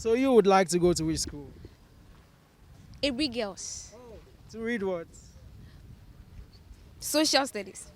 So you would like to go to which school? Every girls. To read what? Social studies.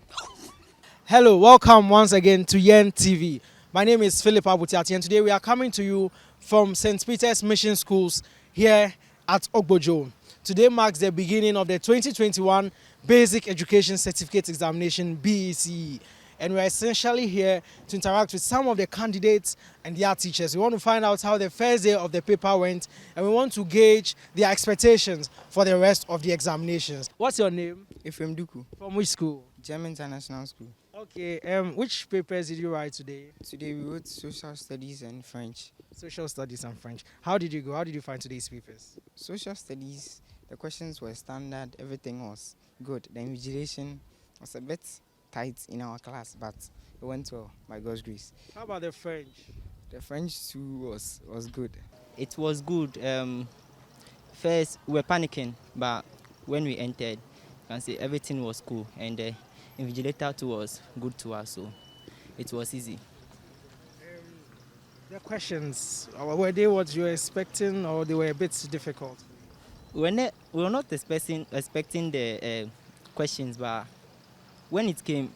Hello, welcome once again to YEN TV. My name is Philip Abutiati and today we are coming to you from St. Peter's Mission Schools here at Ogbojo. Today marks the beginning of the 2021 Basic Education Certificate Examination BECE. And we're essentially here to interact with some of the candidates and their teachers. We want to find out how the first day of the paper went and we want to gauge their expectations for the rest of the examinations. What's your name? Efrem Duku, From which school? German International School. Okay, which papers did you write today? Today we wrote Social Studies and French. Social Studies and French. How did you go? How did you find today's papers? Social Studies, the questions were standard, everything was good. The invigilation was a bit tight in our class, but it went well by God's grace. How about the French? The French too was good. It was good. First, we were panicking, but when we entered, you can see everything was cool, and the invigilator too was good to us, so it was easy. The questions, were they what you were expecting or they were a bit difficult? We were not expecting the questions, but when it came,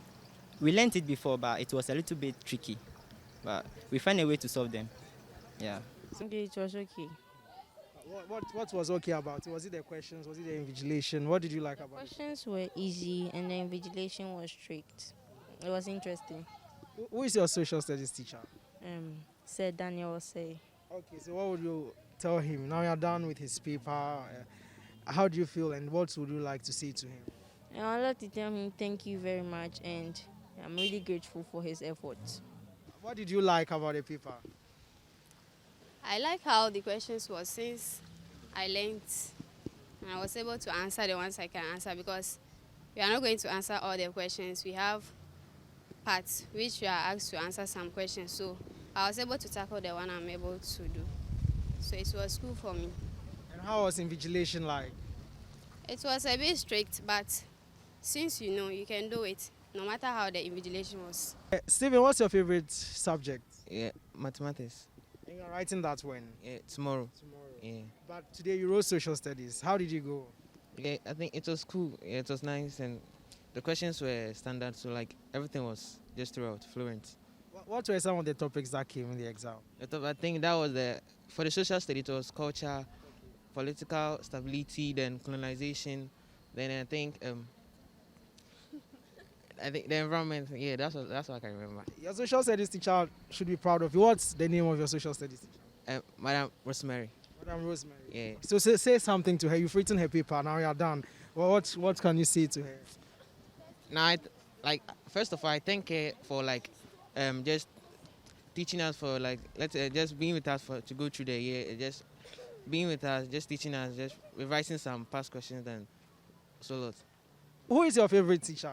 we learned it before, but it was a little bit tricky. But we found a way to solve them. Yeah. It was okay. What was okay about it? Was it the questions? Was it the invigilation? What did you like about it? Questions were easy and the invigilation was strict. It was interesting. Who is your social studies teacher? Said Daniel say. Okay, so what would you tell him? Now you're done with his paper. How do you feel and what would you like to say to him? I'd like to tell him thank you very much and I'm really grateful for his efforts. What did you like about the paper? I like how the questions was since I learned and I was able to answer the ones I can answer because we are not going to answer all the questions. We have parts which we are asked to answer some questions. So I was able to tackle the one I'm able to do. So it was cool for me. And how was invigilation like? It was a bit strict, but since you know you can do it, no matter how the invigilation was. Stephen, what's your favorite subject? Yeah, mathematics. And you're writing that when? Yeah, tomorrow. Tomorrow. Yeah. But today you wrote social studies. How did you go? Yeah, I think it was cool. Yeah, it was nice and the questions were standard, so like everything was just throughout fluent. What were some of the topics that came in the exam? I think that was for the social study it was culture, political stability, then colonization, then I think the environment. Yeah, that's what I can remember. Your social studies teacher should be proud of you. What's the name of your social studies teacher? Madam Rosemary. Madam Rosemary. Yeah. So say something to her. You've written her paper. Now you're done. Well, what can you say to her? Now, first of all, I thank her for just teaching us for just being with us to go through the year, just being with us, just teaching us, just revising some past questions and so lot. Who is your favorite teacher?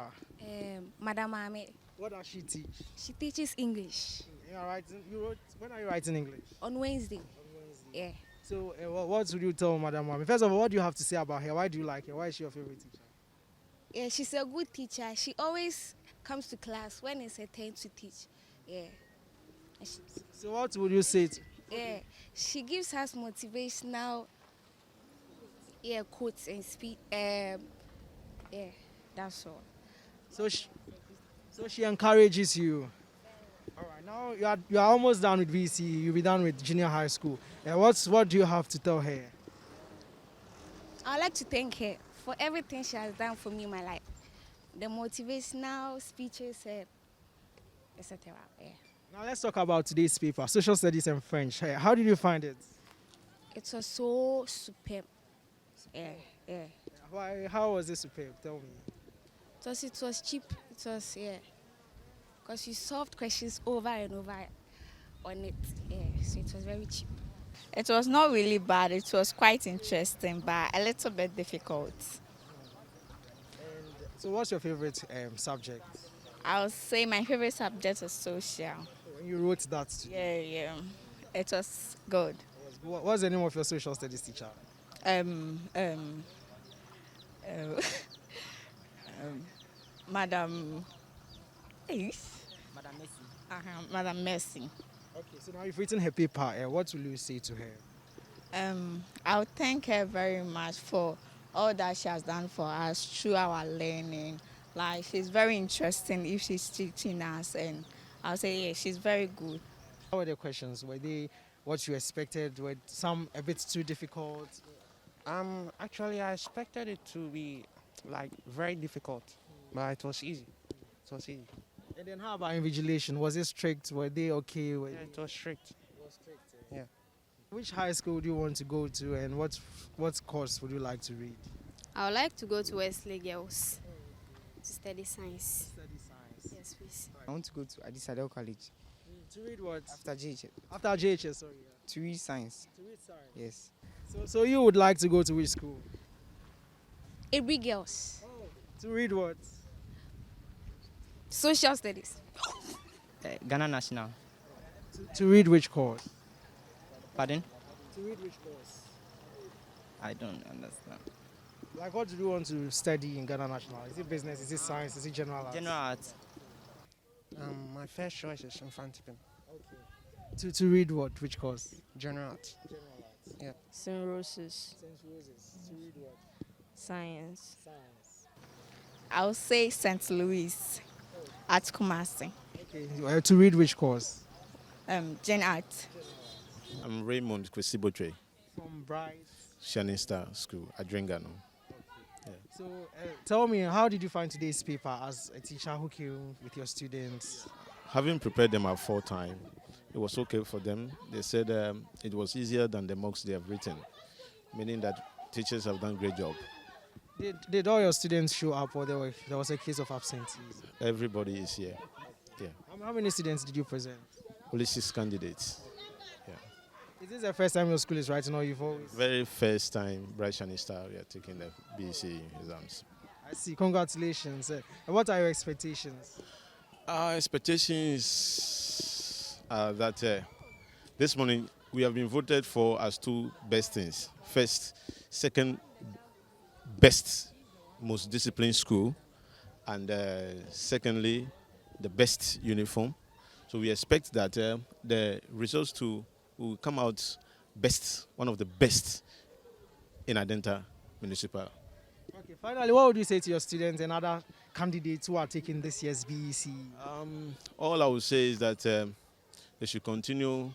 Madam Ahmed. What does she teach? She teaches English When are you writing English? on Wednesday. On Wednesday. Yeah. So what would you tell Madam Mami? First of all, what do you have to say about her? Why do you like her? Why is she your favorite teacher? Yeah, she's a good teacher. She always comes to class when it's her turn to teach. Yeah. So what would you say to Yeah. She gives us motivational quotes and speak. That's all. So she encourages you. All right, now you are almost done with VC. You'll be done with junior high school. What do you have to tell her? I'd like to thank her for everything she has done for me in my life. The motivational speeches, etc. Yeah. Now let's talk about today's paper, social studies and French. How did you find it? It was so superb. Yeah. Why? How was it superb? Tell me. It was cheap. It was, because you solved questions over and over on it. Yeah, so it was very cheap. It was not really bad. It was quite interesting, but a little bit difficult. And so what's your favorite subject? I would say my favorite subject is social. When you wrote that today. Yeah. It was good. What's the name of your social studies teacher? Madam. Madam Messi. Madam Messi. Okay, so now you've written her paper. What will you say to her? I'll thank her very much for all that she has done for us through our learning. Like she's very interesting if she's teaching us, and I'll say yeah, she's very good. How were the questions? Were they what you expected? Were some a bit too difficult? Actually, I expected it to be like very difficult, but it was easy. It was easy. And then how about invigilation? Was it strict? Were they okay? Yeah, it was strict. Yeah. Which high school do you want to go to, and what course would you like to read? I would like to go to Wesley Girls to study science. Study science. Yes, please. I want to go to Adisadel College To read what? after GH After JHS, sorry. to read science. To read science. Yes. So you would like to go to which school? Every girls. To read what? Social studies. Ghana National. To read which course? Pardon? To read which course? I don't understand. Like, what do you want to study in Ghana National? Is it business? Is it science? Is it general arts? General arts. My first choice is Infantipim, To read what? Which course? General Arts. St. Rose's. St. Roses. To read what? Science. Science. I'll say St. Louis at Kumasi. Okay. To read which course? Gen Art. I'm Raymond Kwesibotre, From Bright. Shining Star School, Adrengano. So tell me, how did you find today's paper as a teacher who came with your students? Having prepared them at 4 time, it was okay for them. They said it was easier than the mocks they have written, meaning that teachers have done a great job. Did all your students show up, or there was a case of absentees? Everybody is here. Yeah. How many students did you present? Only 6 candidates. Is this the first time your school is writing, or you've always? Very first time, Bright Shining Star, we are taking the BECE exams. I see. Congratulations. And what are your expectations? Our expectations are that this morning we have been voted for as 2 best things. First, second best, most disciplined school, and secondly, the best uniform. So we expect that the results will come out best, one of the best in Adenta Municipal. Okay. Finally, what would you say to your students and other candidates who are taking this year's BEC? All I would say is that they should continue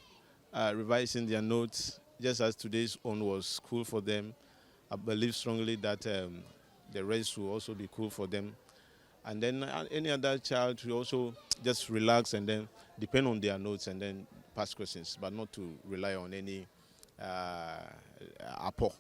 revising their notes, just as today's own was cool for them. I believe strongly that the rest will also be cool for them. And then any other child will also just relax and then depend on their notes and then pass questions, but not to rely on any apport.